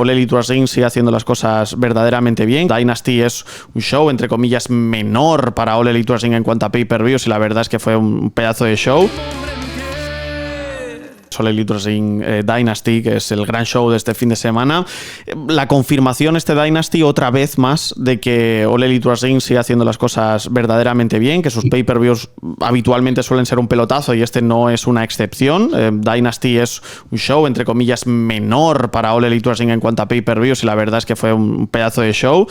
All Elite Wrestling sigue haciendo las cosas verdaderamente bien. Dynasty es un show, entre comillas, menor para All Elite Wrestling en cuanto a pay-per-views, y la verdad es que fue un pedazo de show. All Elite Wrestling Dynasty, que es el gran show de este fin de semana. La confirmación Dynasty otra vez más de que All Elite Wrestling sigue haciendo las cosas verdaderamente bien, que sus pay-per-views habitualmente suelen ser un pelotazo y este no es una excepción. Dynasty es un show, entre comillas, menor para All Elite Wrestling en cuanto a pay-per-views, y la verdad es que fue un pedazo de show.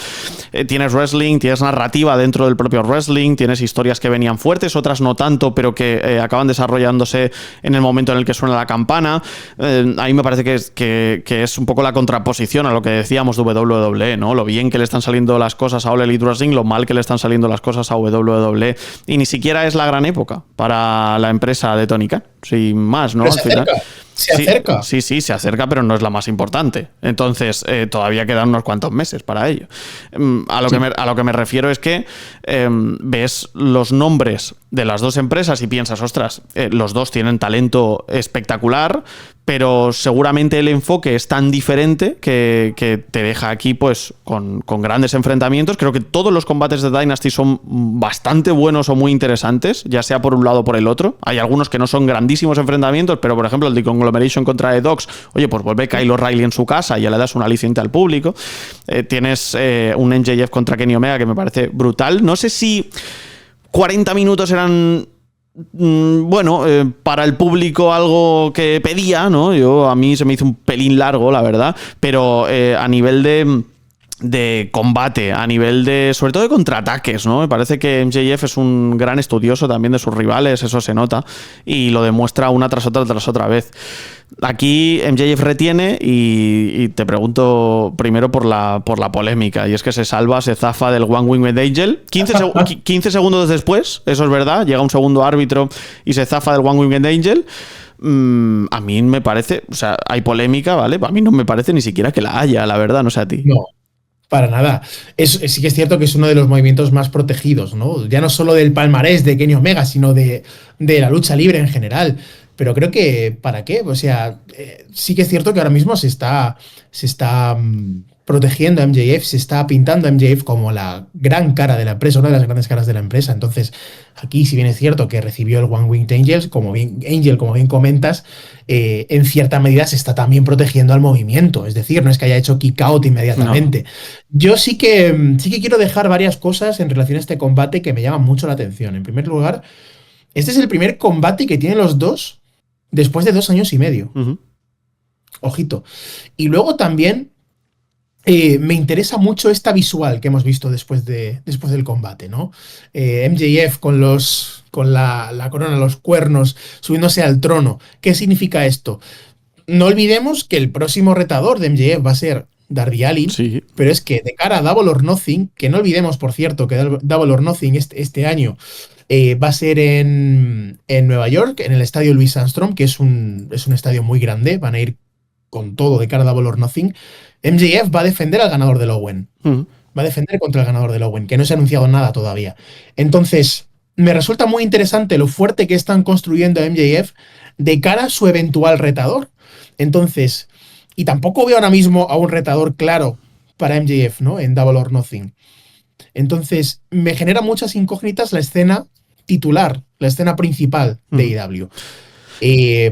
Tienes wrestling, tienes narrativa dentro del propio wrestling, tienes historias que venían fuertes, otras no tanto, pero que acaban desarrollándose en el momento en el que suena la campana. A mí me parece que es un poco la contraposición a lo que decíamos de WWE, ¿no? Lo bien que le están saliendo las cosas a All Elite Wrestling, lo mal que le están saliendo las cosas a WWE, y ni siquiera es la gran época para la empresa de Tony Khan, sin más, ¿no? Al final. Se acerca. Sí, se acerca, pero no es la más importante. Entonces, todavía quedan unos cuantos meses para ello. A lo que me refiero es que ves los nombres de las dos empresas y piensas, ostras, los dos tienen talento espectacular, pero seguramente el enfoque es tan diferente que te deja aquí pues con grandes enfrentamientos. Creo que todos los combates de Dynasty son bastante buenos o muy interesantes, ya sea por un lado o por el otro. Hay algunos que no son grandísimos enfrentamientos, pero por ejemplo el de Conglomeration contra The Dogs, oye, pues vuelve Kyle O'Reilly en su casa y ya le das un aliciente al público. Tienes un MJF contra Kenny Omega que me parece brutal. No sé si 40 minutos eran... para el público algo que pedía, ¿no? A mí se me hizo un pelín largo, la verdad, pero a nivel de combate, a nivel de, sobre todo de contraataques, ¿no? Me parece que MJF es un gran estudioso también de sus rivales, eso se nota, y lo demuestra una tras otra vez. Aquí MJF retiene y te pregunto primero por la polémica, y es que se zafa del One Winged Angel 15 segundos después, eso es verdad, llega un segundo árbitro y se zafa del One Winged Angel. A mí me parece, o sea, hay polémica, ¿vale? A mí no me parece ni siquiera que la haya, la verdad, no sé a ti. No. Para nada. Sí que es cierto que es uno de los movimientos más protegidos, ¿no? Ya no solo del palmarés de Kenny Omega, sino de la lucha libre en general. Pero creo que, ¿para qué? O sea, sí que es cierto que ahora mismo se está protegiendo a MJF, se está pintando a MJF como la gran cara de la empresa, una de las grandes caras de la empresa. Entonces, aquí, si bien es cierto que recibió el One Winged Angel, como bien comentas, en cierta medida se está también protegiendo al movimiento. Es decir, no es que haya hecho kick out inmediatamente. No. Yo sí que quiero dejar varias cosas en relación a este combate que me llaman mucho la atención. En primer lugar, este es el primer combate que tienen los dos después de 2 años y medio. Uh-huh. Ojito. Y luego también me interesa mucho esta visual que hemos visto después del combate, ¿no? MJF con la corona, los cuernos, subiéndose al trono. ¿Qué significa esto? No olvidemos que el próximo retador de MJF va a ser Darby Allin, sí. Pero es que de cara a Double or Nothing, que no olvidemos, por cierto, que Double or Nothing este año va a ser en Nueva York, en el estadio Louis Armstrong, que es un estadio muy grande, van a ir con todo de cara a Double or Nothing. MJF va a defender al ganador del Owen. Va a defender contra el ganador del Owen, que no se ha anunciado nada todavía. Entonces, me resulta muy interesante lo fuerte que están construyendo a MJF de cara a su eventual retador. Entonces, y tampoco veo ahora mismo a un retador claro para MJF, ¿no? En Double or Nothing. Entonces, me genera muchas incógnitas la escena titular, la escena principal de AEW.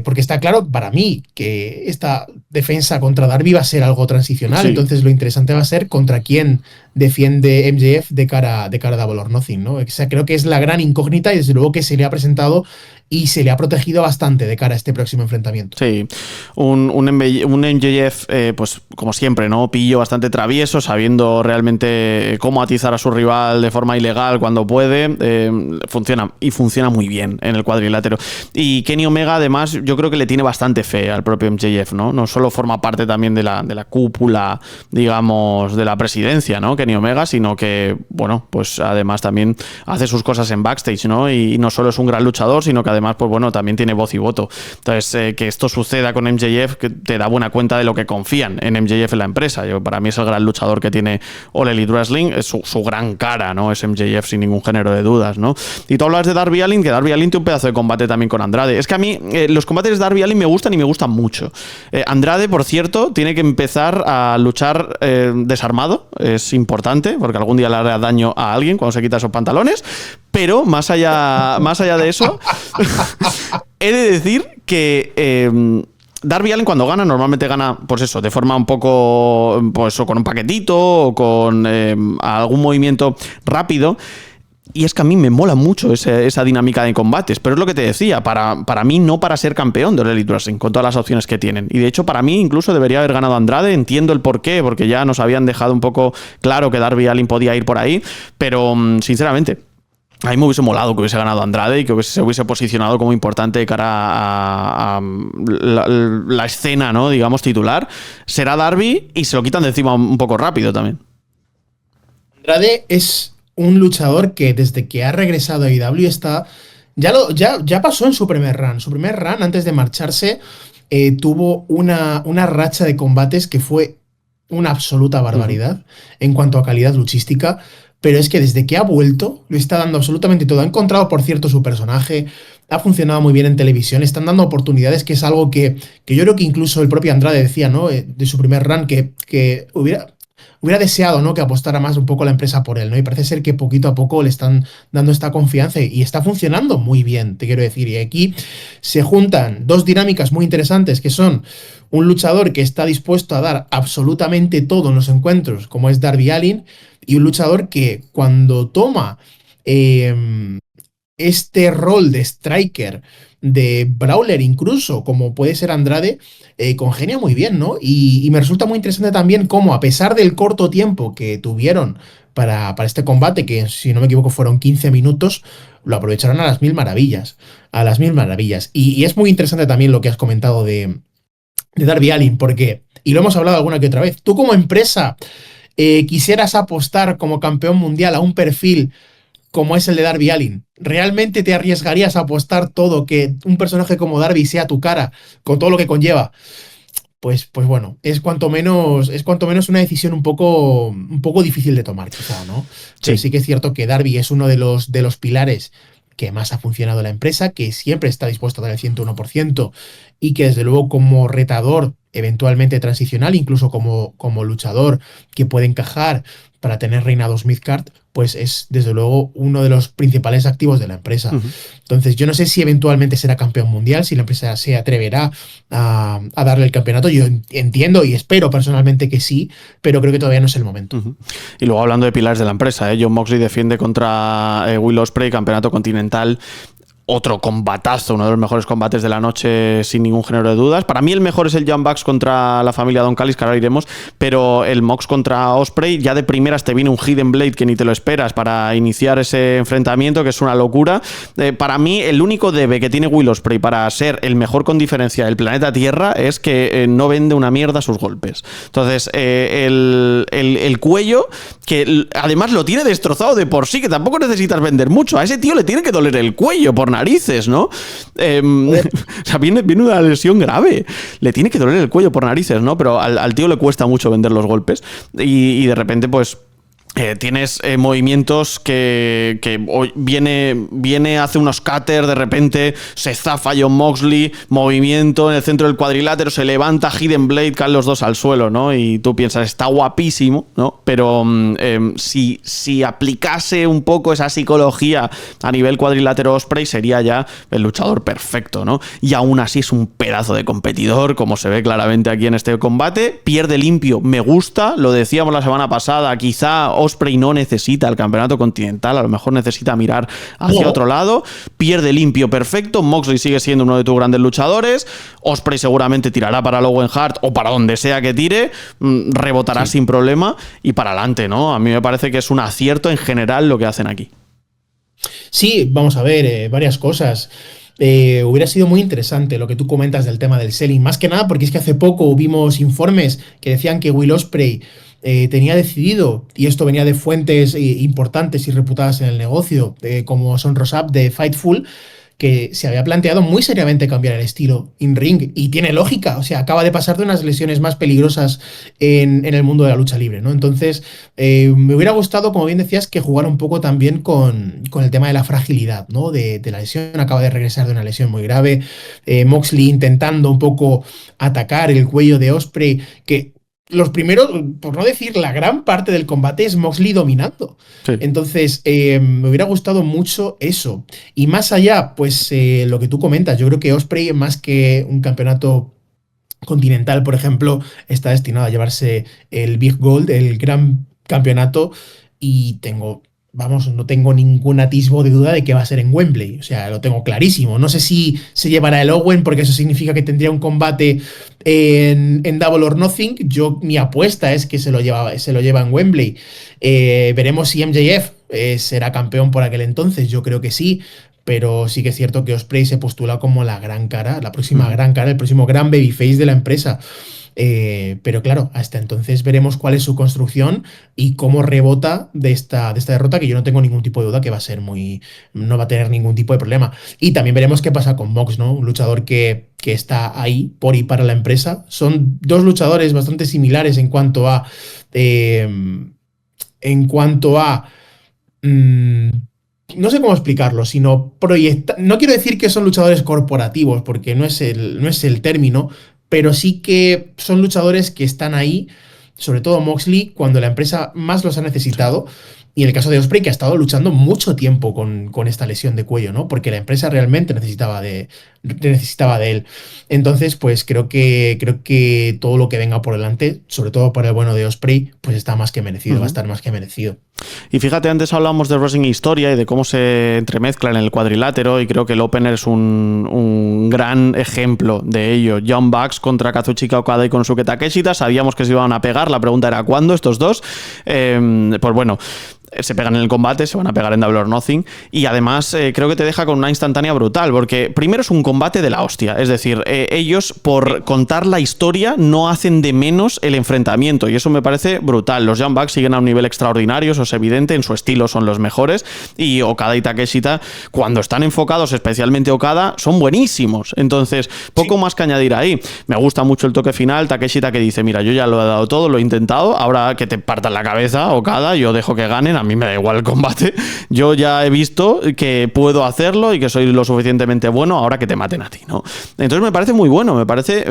Porque está claro para mí que esta defensa contra Darby va a ser algo transicional, sí. Entonces lo interesante va a ser contra quién defiende MJF de cara a Double or Nothing, ¿no? O sea, creo que es la gran incógnita y desde luego que se le ha presentado y se le ha protegido bastante de cara a este próximo enfrentamiento. Sí, un MJF, pues como siempre, ¿no? Pillo bastante travieso, sabiendo realmente cómo atizar a su rival de forma ilegal cuando puede. Funciona muy bien en el cuadrilátero. Y Kenny Omega, además, yo creo que le tiene bastante fe al propio MJF, ¿no? No solo forma parte también de la cúpula, digamos, de la presidencia, ¿no? Kenny Omega, sino que, bueno, pues además también hace sus cosas en backstage, ¿no? Y no solo es un gran luchador, sino que además, pues bueno, también tiene voz y voto. Entonces, que esto suceda con MJF, que te da buena cuenta de lo que confían en MJF en la empresa. Para mí es el gran luchador que tiene All Elite Wrestling, es su gran cara, ¿no? Es MJF sin ningún género de dudas, ¿no? Y tú hablas de Darby Allin, que Darby Allin tiene un pedazo de combate también con Andrade. Es que a mí los combates de Darby Allin me gustan y me gustan mucho. Andrade, por cierto, tiene que empezar a luchar desarmado. Es importante, porque algún día le hará daño a alguien cuando se quita esos pantalones. Pero más allá de eso, he de decir que Darby Allin cuando gana, normalmente gana, pues eso, de forma un poco, pues o con un paquetito o con algún movimiento rápido. Y es que a mí me mola mucho esa dinámica de combates, pero es lo que te decía, para mí no para ser campeón de Elite Wrestling, con todas las opciones que tienen. Y de hecho para mí incluso debería haber ganado Andrade, entiendo el porqué, porque ya nos habían dejado un poco claro que Darby Allin podía ir por ahí, pero sinceramente, a mí me hubiese molado que hubiese ganado Andrade y que se hubiese posicionado como importante de cara a la escena, ¿no? Digamos, titular. Será Darby y se lo quitan de encima un poco rápido también. Andrade es un luchador que desde que ha regresado a AEW está... Ya pasó en su primer run. Su primer run, antes de marcharse, tuvo una racha de combates que fue una absoluta barbaridad en cuanto a calidad luchística. Pero es que desde que ha vuelto, lo está dando absolutamente todo. Ha encontrado, por cierto, su personaje, ha funcionado muy bien en televisión, están dando oportunidades, que es algo que yo creo que incluso el propio Andrade decía, ¿no? De su primer run, que hubiera deseado, ¿no? Que apostara más un poco la empresa por él, ¿no? Y parece ser que poquito a poco le están dando esta confianza y está funcionando muy bien, te quiero decir. Y aquí se juntan dos dinámicas muy interesantes, que son un luchador que está dispuesto a dar absolutamente todo en los encuentros, como es Darby Allin, y un luchador que cuando toma este rol de striker, de brawler incluso, como puede ser Andrade, congenia muy bien, ¿no? Y me resulta muy interesante también cómo, a pesar del corto tiempo que tuvieron para este combate, que si no me equivoco fueron 15 minutos, lo aprovecharon a las mil maravillas. A las mil maravillas. Y es muy interesante también lo que has comentado de Darby Allin, porque, y lo hemos hablado alguna que otra vez, tú como empresa quisieras apostar como campeón mundial a un perfil como es el de Darby Allin, ¿realmente te arriesgarías a apostar todo que un personaje como Darby sea tu cara, con todo lo que conlleva? Pues bueno, es cuanto menos una decisión un poco difícil de tomar, quizá, ¿no? Pero sí que es cierto que Darby es uno de los pilares que más ha funcionado en la empresa, que siempre está dispuesto a dar el 101% y que desde luego como retador, eventualmente transicional, incluso como luchador que puede encajar para tener reinados midcard, pues es desde luego uno de los principales activos de la empresa. Entonces yo no sé si eventualmente será campeón mundial, si la empresa se atreverá a darle el campeonato. Yo entiendo y espero personalmente que sí, pero creo que todavía no es el momento. Y luego hablando de pilares de la empresa, Jon Moxley defiende contra Will Ospreay, campeonato continental. Otro combatazo, uno de los mejores combates de la noche sin ningún género de dudas. Para mí el mejor es el Young Bucks contra la familia Don Callis, que ahora iremos, pero el Mox contra Ospreay, ya de primeras te viene un Hidden Blade que ni te lo esperas para iniciar ese enfrentamiento, que es una locura. Para mí el único debe que tiene Will Ospreay para ser el mejor con diferencia del planeta Tierra es que no vende una mierda sus golpes. Entonces el cuello, que además lo tiene destrozado de por sí, que tampoco necesitas vender mucho. A ese tío le tiene que doler el cuello por narices, ¿no? O sea, viene una lesión grave. Le tiene que doler el cuello por narices, ¿no? Pero al tío le cuesta mucho vender los golpes. Y de repente, pues... tienes movimientos que viene, hace unos cutter, de repente se zafa Jon Moxley, movimiento en el centro del cuadrilátero, se levanta Hidden Blade, caen los dos al suelo, ¿no? Y tú piensas, está guapísimo, ¿no? Pero si aplicase un poco esa psicología a nivel cuadrilátero Ospreay, sería ya el luchador perfecto, ¿no? Y aún así es un pedazo de competidor, como se ve claramente aquí en este combate. Pierde limpio, me gusta, lo decíamos la semana pasada, quizá Ospreay no necesita el campeonato continental, a lo mejor necesita mirar hacia otro lado. Pierde limpio, perfecto. Moxley sigue siendo uno de tus grandes luchadores. Ospreay seguramente tirará para Owen Hart o para donde sea que tire, rebotará sin problema y para adelante, ¿no? A mí me parece que es un acierto en general lo que hacen aquí. Sí, vamos a ver, varias cosas. Hubiera sido muy interesante lo que tú comentas del tema del selling, más que nada porque es que hace poco vimos informes que decían que Will Ospreay tenía decidido, y esto venía de fuentes importantes y reputadas en el negocio, como son Rosap de Fightful, que se había planteado muy seriamente cambiar el estilo in-ring, y tiene lógica, o sea, acaba de pasar de unas lesiones más peligrosas en el mundo de la lucha libre, ¿no? Entonces, me hubiera gustado, como bien decías, que jugara un poco también con el tema de la fragilidad, ¿no? De la lesión, acaba de regresar de una lesión muy grave, Moxley intentando un poco atacar el cuello de Ospreay, que los primeros, por no decir la gran parte del combate, es Moxley dominando. Sí. Entonces, me hubiera gustado mucho eso. Y más allá, pues lo que tú comentas, yo creo que Ospreay, más que un campeonato continental, por ejemplo, está destinado a llevarse el Big Gold, el gran campeonato, y no tengo ningún atisbo de duda de que va a ser en Wembley. O sea, lo tengo clarísimo. No sé si se llevará el Owen, porque eso significa que tendría un combate en Double or Nothing. Mi apuesta es que se lo lleva en Wembley. Veremos si MJF será campeón por aquel entonces. Yo creo que sí. Pero sí que es cierto que Ospreay se postula como la gran cara, la próxima gran cara, el próximo gran babyface de la empresa. Pero claro, hasta entonces veremos cuál es su construcción y cómo rebota de esta derrota, que yo no tengo ningún tipo de duda que no va a tener ningún tipo de problema. Y también veremos qué pasa con Mox, ¿no? Un luchador que está ahí por y para la empresa. Son dos luchadores bastante similares en cuanto a mm, no sé cómo explicarlo, sino no quiero decir que son luchadores corporativos, porque no es el término, pero sí que son luchadores que están ahí, sobre todo Moxley, cuando la empresa más los ha necesitado. Y en el caso de Ospreay, que ha estado luchando mucho tiempo con esta lesión de cuello, ¿no? Porque la empresa realmente necesitaba de él. Entonces, pues creo que todo lo que venga por delante, sobre todo para el bueno de Ospreay, pues está más que merecido, va a estar más que merecido. Y fíjate, antes hablábamos de Wrestling Historia y de cómo se entremezclan en el cuadrilátero, y creo que el opener es un gran ejemplo de ello. Young Bucks contra Kazuchika Okada y Konosuke Takeshita. Sabíamos que se iban a pegar, la pregunta era ¿cuándo estos dos? Pues bueno, se pegan en el combate, se van a pegar en Double or Nothing, y además creo que te deja con una instantánea brutal, porque primero es un combate de la hostia, es decir, ellos por contar la historia no hacen de menos el enfrentamiento, y eso me parece brutal. Los Young Bucks siguen a un nivel extraordinario, eso es evidente, en su estilo son los mejores, y Okada y Takeshita, cuando están enfocados, especialmente Okada, son buenísimos. Entonces, poco más que añadir ahí. Me gusta mucho el toque final, Takeshita que dice, mira, yo ya lo he dado todo, lo he intentado, ahora que te partan la cabeza, Okada, yo dejo que ganen, a mí me da igual el combate, yo ya he visto que puedo hacerlo y que soy lo suficientemente bueno, ahora que te maten a ti, ¿no? Entonces me parece muy bueno, me parece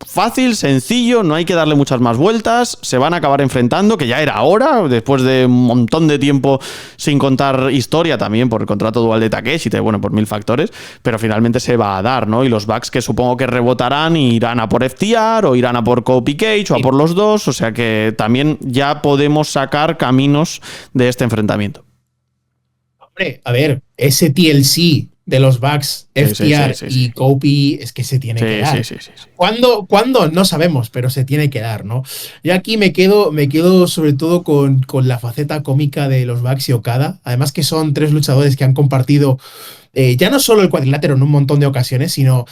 fácil, sencillo, no hay que darle muchas más vueltas, se van a acabar enfrentando, que ya era hora, después de un montón de tiempo sin contar historia, también por el contrato dual de Takeshita, bueno, por mil factores, pero finalmente se va a dar, ¿no? Y los Bucks, que supongo que rebotarán y irán a por FTR o irán a por Kofi Cage o a por los dos, o sea que también ya podemos sacar caminos de este enfrentamiento. Hombre, a ver, ese TLC de los Bucks, FTR y Kofi es que se tiene que dar. Sí. ¿Cuándo? No sabemos, pero se tiene que dar, ¿no? Yo aquí me quedo sobre todo con la faceta cómica de los Bucks y Okada. Además que son tres luchadores que han compartido ya no solo el cuadrilátero en un montón de ocasiones, sino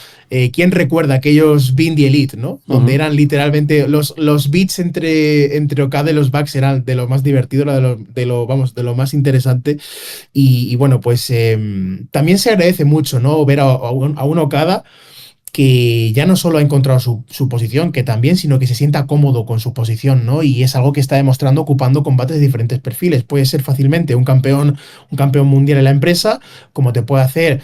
¿quién recuerda aquellos Being the Elite, ¿no? Donde eran literalmente los beats entre Okada y los Bucks eran de lo más divertido, de lo más interesante. Y bueno, pues también se agradece mucho, ¿no? Ver a un Okada que ya no solo ha encontrado su posición, que también, sino que se sienta cómodo con su posición, ¿no? Y es algo que está demostrando ocupando combates de diferentes perfiles. Puede ser fácilmente un campeón mundial en la empresa, como te puede hacer,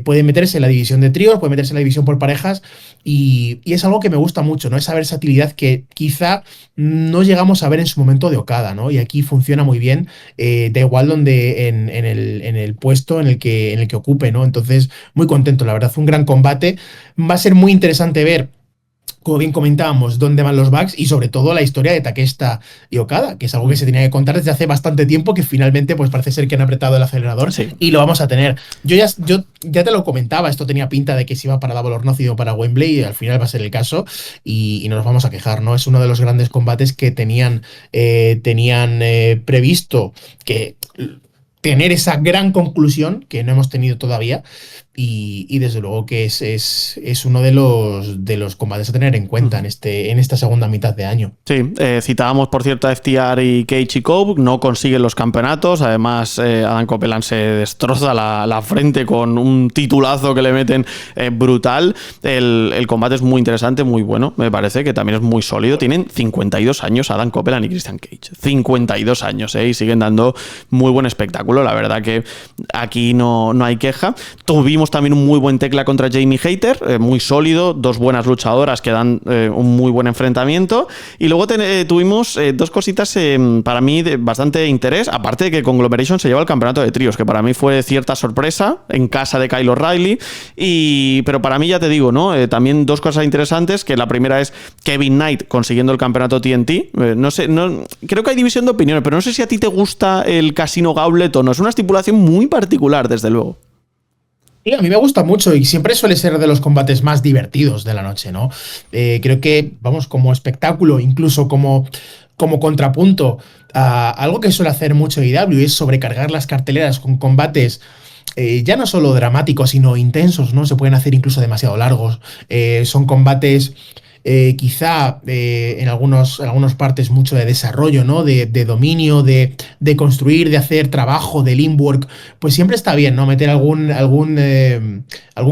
puede meterse en la división de tríos, puede meterse en la división por parejas, y es algo que me gusta mucho, ¿no? Esa versatilidad que quizá no llegamos a ver en su momento de Okada, ¿no? Y aquí funciona muy bien, da igual donde en el puesto en el que ocupe, ¿no? Entonces, muy contento, la verdad, fue un gran combate. Va a ser muy interesante ver, como bien comentábamos, dónde van los Bucks y sobre todo la historia de Takeshita y Okada, que es algo que se tenía que contar desde hace bastante tiempo, que finalmente pues parece ser que han apretado el acelerador y lo vamos a tener. Yo ya te lo comentaba, esto tenía pinta de que se iba para Double or Nothing o para Wembley, y al final va a ser el caso, y no nos vamos a quejar, ¿no? Es uno de los grandes combates que tenían previsto que tener esa gran conclusión que no hemos tenido todavía. y desde luego que es uno de los combates a tener en cuenta en esta segunda mitad de año. Sí, citábamos por cierto a FTR y Keiichi Kobe, no consiguen los campeonatos, además Adam Copeland se destroza la frente con un titulazo que le meten brutal. El combate es muy interesante, muy bueno, me parece que también es muy sólido. Tienen 52 años Adam Copeland y Christian Cage, 52 años, y siguen dando muy buen espectáculo, la verdad que aquí no hay queja. Tuvimos también un muy buen tecla contra Jamie Hayter, muy sólido, dos buenas luchadoras que dan un muy buen enfrentamiento, y luego tuvimos dos cositas para mí de bastante interés, aparte de que Conglomeration se lleva el campeonato de tríos, que para mí fue cierta sorpresa en casa de Kyle O'Reilly, pero para mí ya te digo, ¿no? También dos cosas interesantes, que la primera es Kevin Knight consiguiendo el campeonato TNT, no sé, creo que hay división de opiniones, pero no sé si a ti te gusta el Casino Gauntlet o no, es una estipulación muy particular, desde luego. Sí, a mí me gusta mucho y siempre suele ser de los combates más divertidos de la noche, ¿no? Creo que, vamos, como espectáculo, incluso como contrapunto a algo que suele hacer mucho IW, es sobrecargar las carteleras con combates ya no solo dramáticos, sino intensos, ¿no? Se pueden hacer incluso demasiado largos. Son combates quizá en algunas partes mucho de desarrollo, ¿no? De dominio, de construir, de hacer trabajo, de lean work, pues siempre está bien, ¿no? Meter algún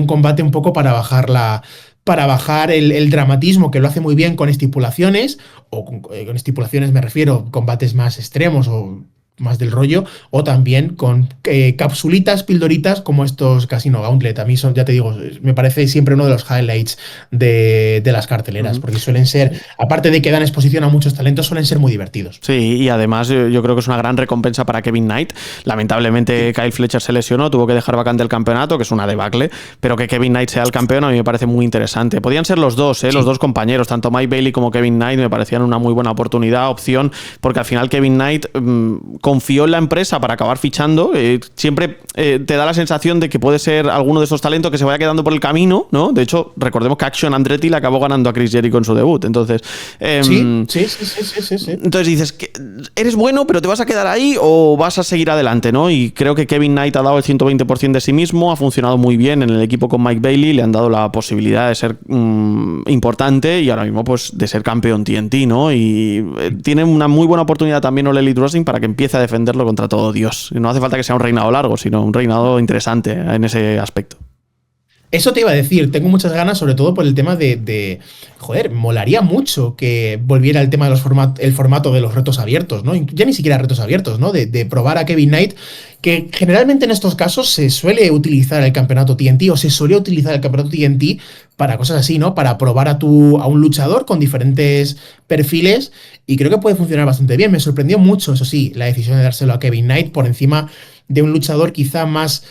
combate un poco para bajar el dramatismo, que lo hace muy bien con estipulaciones, o con estipulaciones me refiero, combates más extremos o más del rollo, o también con capsulitas, pildoritas como estos Casino Gauntlet. A mí son, ya te digo, me parece siempre uno de los highlights de las carteleras, porque suelen ser, aparte de que dan exposición a muchos talentos, suelen ser muy divertidos. Sí, y además yo creo que es una gran recompensa para Kevin Knight. Lamentablemente Kyle Fletcher se lesionó, tuvo que dejar vacante el campeonato, que es una debacle, pero que Kevin Knight sea el campeón a mí me parece muy interesante. Podían ser los dos, los dos compañeros, tanto Mike Bailey como Kevin Knight me parecían una muy buena oportunidad, opción, porque al final Kevin Knight confió en la empresa para acabar fichando. Siempre te da la sensación de que puede ser alguno de esos talentos que se vaya quedando por el camino, ¿no? De hecho, recordemos que Action Andretti le acabó ganando a Chris Jericho en su debut. Entonces, sí. Entonces dices, ¿eres bueno, pero te vas a quedar ahí o vas a seguir adelante, ¿no? Y creo que Kevin Knight ha dado el 120% de sí mismo, ha funcionado muy bien en el equipo con Mike Bailey, le han dado la posibilidad de ser importante y ahora mismo, pues, de ser campeón TNT, ¿no? Y tiene una muy buena oportunidad también All Elite Wrestling para que empiece a defenderlo contra todo Dios. No hace falta que sea un reinado largo, sino un reinado interesante en ese aspecto. Eso te iba a decir, tengo muchas ganas, sobre todo por el tema de joder, molaría mucho que volviera el tema de el formato de los retos abiertos, ¿no? Ya ni siquiera retos abiertos, ¿no? De probar a Kevin Knight, que generalmente en estos casos se suele utilizar el campeonato TNT o se solía utilizar el campeonato TNT para cosas así, ¿no? Para probar a un luchador con diferentes perfiles y creo que puede funcionar bastante bien. Me sorprendió mucho, eso sí, la decisión de dárselo a Kevin Knight por encima de un luchador quizá más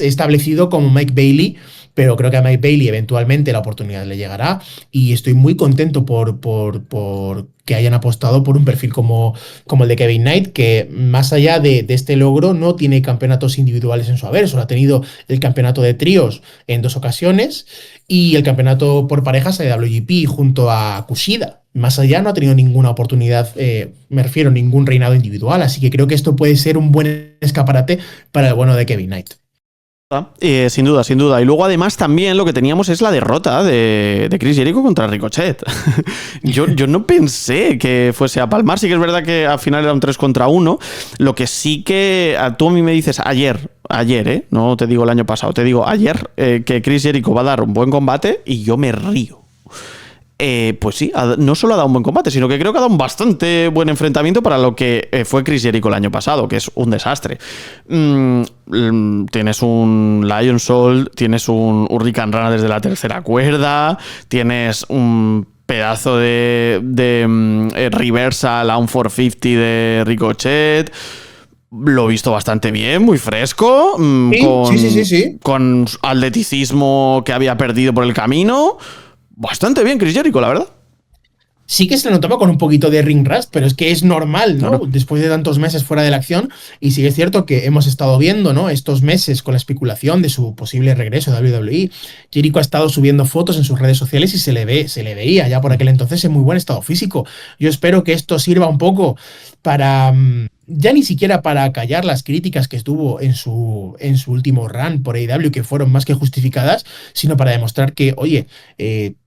establecido como Mike Bailey, pero creo que a Mike Bailey eventualmente la oportunidad le llegará y estoy muy contento por que hayan apostado por un perfil como el de Kevin Knight, que más allá de este logro no tiene campeonatos individuales en su haber, solo ha tenido el campeonato de tríos en 2 ocasiones y el campeonato por parejas de WGP junto a Kushida. Más allá no ha tenido ninguna oportunidad, me refiero, ningún reinado individual, así que creo que esto puede ser un buen escaparate para el bueno de Kevin Knight. Sin duda, sin duda. Y luego además también lo que teníamos es la derrota de Chris Jericho contra Ricochet. yo no pensé que fuese a palmar. Sí que es verdad que al final era un 3 contra 1. Lo que sí que tú a mí me dices ayer, no te digo el año pasado, te digo ayer que Chris Jericho va a dar un buen combate y yo me río. Pues sí, no solo ha dado un buen combate, sino que creo que ha dado un bastante buen enfrentamiento para lo que fue Chris Jericho el año pasado, que es un desastre. Tienes un Lionsault, tienes un Hurricane Rana desde la tercera cuerda, tienes un pedazo de reversal a un 450 de Ricochet. Lo he visto bastante bien, muy fresco, sí. Con atleticismo que había perdido por el camino. Bastante bien Chris Jericho, la verdad. Sí que se notaba con un poquito de ring rust, pero es que es normal, ¿no? Claro. Después de tantos meses fuera de la acción, y sí que es cierto que hemos estado viendo, ¿no? Estos meses con la especulación de su posible regreso a WWE. Jericho ha estado subiendo fotos en sus redes sociales y se le veía ya por aquel entonces en muy buen estado físico. Yo espero que esto sirva un poco para ya ni siquiera para acallar las críticas que estuvo en su último run por AEW, que fueron más que justificadas, sino para demostrar que, oye,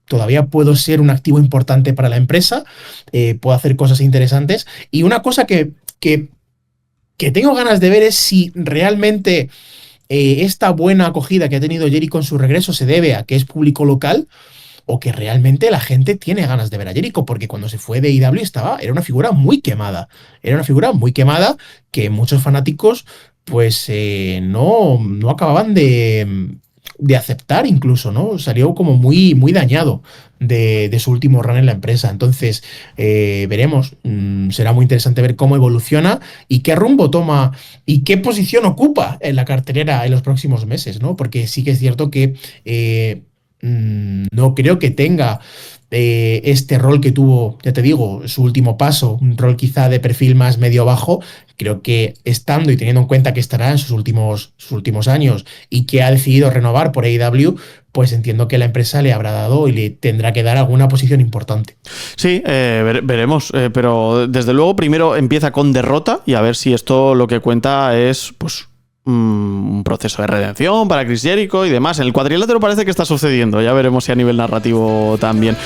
todavía puedo ser un activo importante para la empresa, puedo hacer cosas interesantes. Y una cosa que tengo ganas de ver es si realmente esta buena acogida que ha tenido Jericho en su regreso se debe a que es público local o que realmente la gente tiene ganas de ver a Jericho, porque cuando se fue de AEW era una figura muy quemada. Era una figura muy quemada que muchos fanáticos pues no acababan de aceptar incluso, ¿no? Salió como muy, muy dañado de su último run en la empresa. Entonces, veremos. Será muy interesante ver cómo evoluciona y qué rumbo toma y qué posición ocupa en la cartelera en los próximos meses, ¿no? Porque sí que es cierto que no creo que tenga este rol que tuvo, ya te digo, su último paso, un rol quizá de perfil más medio-bajo. Creo que estando y teniendo en cuenta que estará en sus últimos años y que ha decidido renovar por AEW, pues entiendo que la empresa le habrá dado y le tendrá que dar alguna posición importante. Sí, veremos, pero desde luego primero empieza con derrota y a ver si esto lo que cuenta es pues un proceso de redención para Chris Jericho y demás. En el cuadrilátero parece que está sucediendo, ya veremos si a nivel narrativo también.